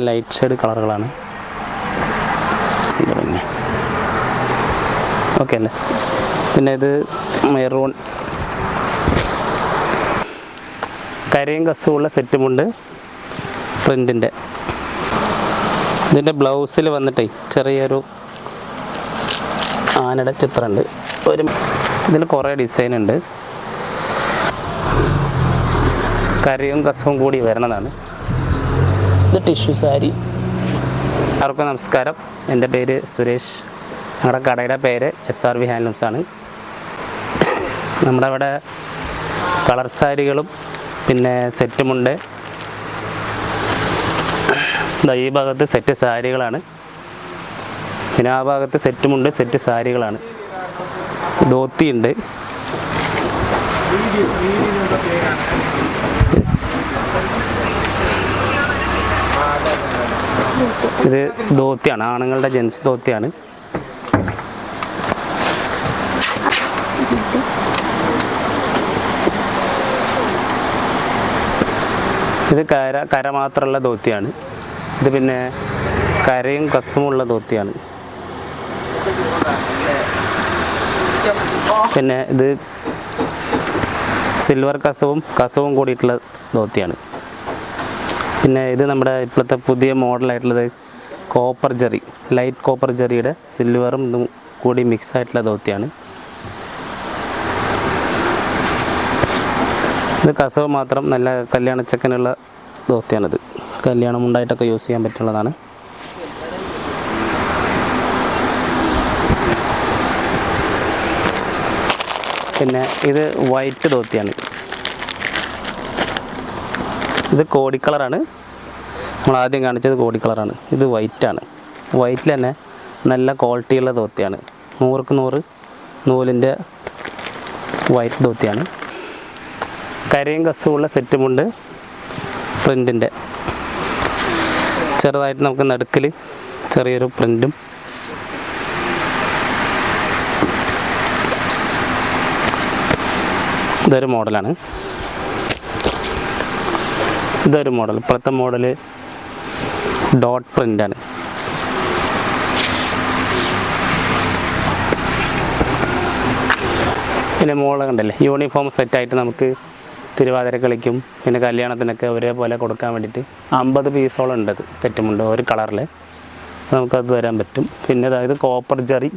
Light shade കളറുകളാണ്. Okay അല്ലേ. പിന്നെ ഇത് മെറൂൺ കരയും കസവുള്ള സെറ്റുമുണ്ട് പ്രിൻറ്റിൻ്റെ. ഇതിൻ്റെ ബ്ലൗസിൽ വന്നിട്ടേ ചെറിയൊരു ആനയുടെ ചിത്രമുണ്ട്. ഇതിൽ കുറേ ഡിസൈൻ ഉണ്ട്. കരയും കസവും കൂടി വരുന്നതാണ്. ഇത് ടിഷ്യൂ സാരി. എല്ലാവർക്കും നമസ്കാരം. എൻ്റെ പേര് സുരേഷ്. ഞങ്ങളുടെ കടയുടെ പേര് SRV ഹാൻഡ്ലൂംസാണ്. നമ്മുടെ അവിടെ കളർ സാരികളും പിന്നെ സെറ്റുമുണ്ട്. ഈ ഭാഗത്ത് സെറ്റ് സാരികളാണ്, പിന്നെ ആ ഭാഗത്ത് സെറ്റുമുണ്ട്, സെറ്റ് സാരികളാണ്. ധോത്തിയുണ്ട്. ഇത് ധോത്തിയാണ്, ആണുങ്ങളുടെ ജെൻസ് ധോത്തിയാണ്. ഇത് കര മാത്രമുള്ള ധോത്തിയാണ്. ഇത് പിന്നെ കരയും കസവുമുള്ള ധോത്തിയാണ്. പിന്നെ ഇത് സിൽവർ കസവും കൂടിയിട്ടുള്ള ധോത്തിയാണ്. പിന്നെ ഇത് നമ്മുടെ ഇപ്പോഴത്തെ പുതിയ മോഡലായിട്ടുള്ളത് കോപ്പർ ജെറി, ലൈറ്റ് കോപ്പർ ജെറിയുടെ സിൽവറും ഇതും കൂടി മിക്സ് ആയിട്ടുള്ള ധോത്തിയാണ്. ഇത് കസവ് മാത്രം, നല്ല കല്യാണച്ചക്കനുള്ള ധോത്തിയാണിത്. കല്യാണം ഉണ്ടായിട്ടൊക്കെ യൂസ് ചെയ്യാൻ പറ്റുന്നതാണ്. പിന്നെ ഇത് വൈറ്റ് ധോത്തിയാണ്. ഇത് കോടി കളറാണ്. നമ്മൾ ആദ്യം കാണിച്ചത് കോടി കളറാണ്. ഇത് വൈറ്റാണ്. വൈറ്റിൽ തന്നെ നല്ല ക്വാളിറ്റിയുള്ള ധോത്തിയാണ്. 100ക്ക് 100 നൂലിൻ്റെ വൈറ്റ് ധോത്തിയാണ്. കരയും കസവുള്ള സെറ്റുമുണ്ട് പ്രിൻറ്റിൻ്റെ. ചെറുതായിട്ട് നമുക്ക് നടുക്കിൽ ചെറിയൊരു പ്രിൻറ്റും. ഇതൊരു മോഡലാണ്. ഇതൊരു മോഡൽ, ഇപ്പോഴത്തെ മോഡൽ ഡോട്ട് പ്രിൻ്റാണ്. പിന്നെ മോള് കണ്ടല്ലേ, യൂണിഫോം സെറ്റായിട്ട് നമുക്ക് തിരുവാതിര കളിക്കും പിന്നെ കല്യാണത്തിനൊക്കെ ഒരേപോലെ കൊടുക്കാൻ വേണ്ടിയിട്ട് 50 പീസോളം ഉണ്ട്. അത് സെറ്റുമുണ്ട് ഒരു കളറിൽ, നമുക്കത് തരാൻ പറ്റും. പിന്നെ അതായത് കോപ്പർ ജെറി,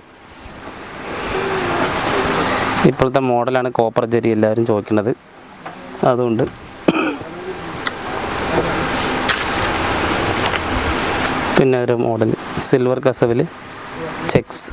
ഇപ്പോഴത്തെ മോഡലാണ് കോപ്പർ ജെറി എല്ലാവരും ചോദിക്കുന്നത്, അതുകൊണ്ട്. പിന്നെ ഒരു മോഡൽ സിൽവർ കസവിൽ ചെക്സ്.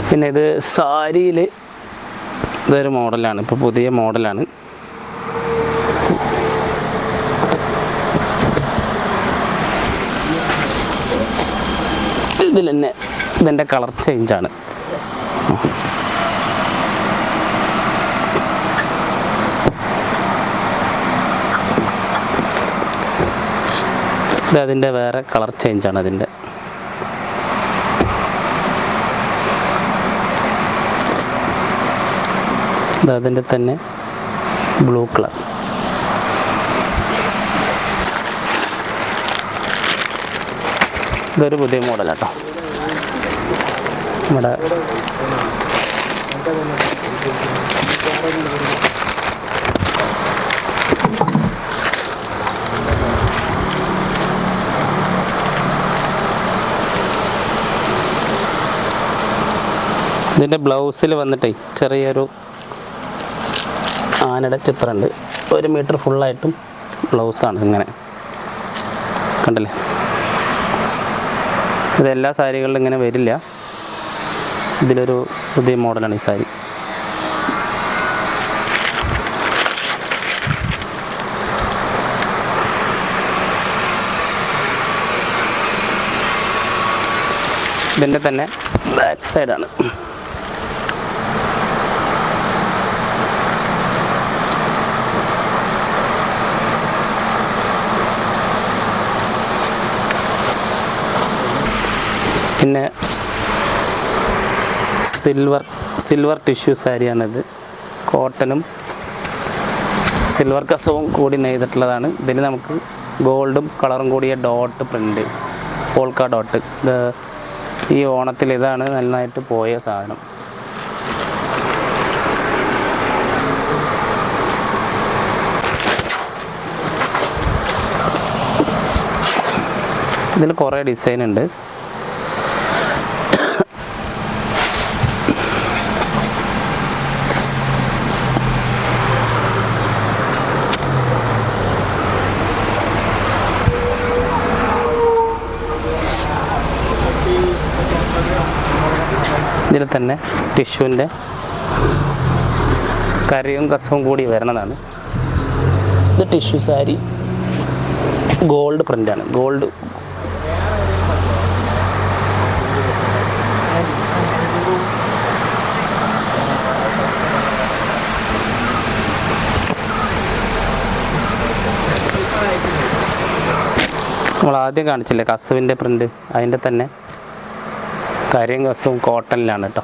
പിന്നെ ഇത് സാരിയിൽ ഇതൊരു മോഡലാണ്, ഇപ്പോൾ പുതിയ മോഡലാണ്. ഇതിൽ തന്നെ ഇതിൻ്റെ കളർ ചേഞ്ചാണ്. ഇത് അതിൻ്റെ വേറെ കളർ ചേഞ്ചാണ്. അതിൻ്റെ അതിൻ്റെ തന്നെ ബ്ലൂ കളർ. ഇതൊരു പുതിയ മോഡലാട്ടോ. നമ്മുടെ ഇതിൻ്റെ ബ്ലൗസിൽ വന്നിട്ടേ ചെറിയൊരു ആനയുടെ ചിത്രമുണ്ട്. 1 മീറ്റർ ഫുള്ളായിട്ടും ബ്ലൗസാണ്. ഇങ്ങനെ കണ്ടല്ലേ. ഇതെല്ലാ സാരികളിലും ഇങ്ങനെ വരില്ല. ഇതിലൊരു പുതിയ മോഡലാണ് ഈ സാരി. ഇതിൻ്റെ തന്നെ ബാക്ക് സൈഡാണ്. പിന്നെ സിൽവർ ടിഷ്യൂ സാരിയാണിത്. കോട്ടനും സിൽവർ കസവും കൂടി നെയ്തിട്ടുള്ളതാണ്. ഇതിൽ നമുക്ക് ഗോൾഡും കളറും കൂടിയ ഡോട്ട് പ്രിൻ്റ്, പോൾക്ക ഡോട്ട്. ഇത് ഈ ഓണത്തിൽ ഇതാണ് നന്നായിട്ട് പോയ സാധനം. ഇതിൽ കുറേ ഡിസൈൻ ഉണ്ട്. ഇതിൽ തന്നെ ടിഷ്യൂവിൻ്റെ കരയും കസവും കൂടി വരുന്നതാണ്. ഇത് ടിഷ്യൂ സാരി, ഗോൾഡ് പ്രിൻ്റാണ്. ഗോൾഡ് നമ്മൾ ആദ്യം കാണിച്ചില്ലേ കസവിൻ്റെ പ്രിൻ്റ്, അതിൻ്റെ തന്നെ കരിയും കസവും കോട്ടണിലാണ് കേട്ടോ.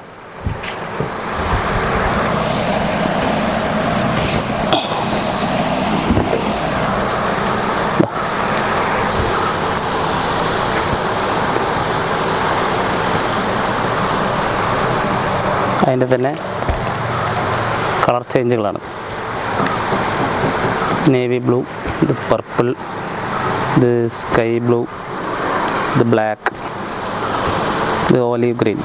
അതിൻ്റെ തന്നെ കളർ ചേഞ്ചുകളാണ്. നേവി ബ്ലൂ, ഇത് പർപ്പിൾ, ഇത് സ്കൈ ബ്ലൂ, ഇത് ബ്ലാക്ക്, ഇത് ഓലീവ് ഗ്രീൻ.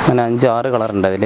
അങ്ങനെ 5-6 കളറുണ്ട് അതിൽ.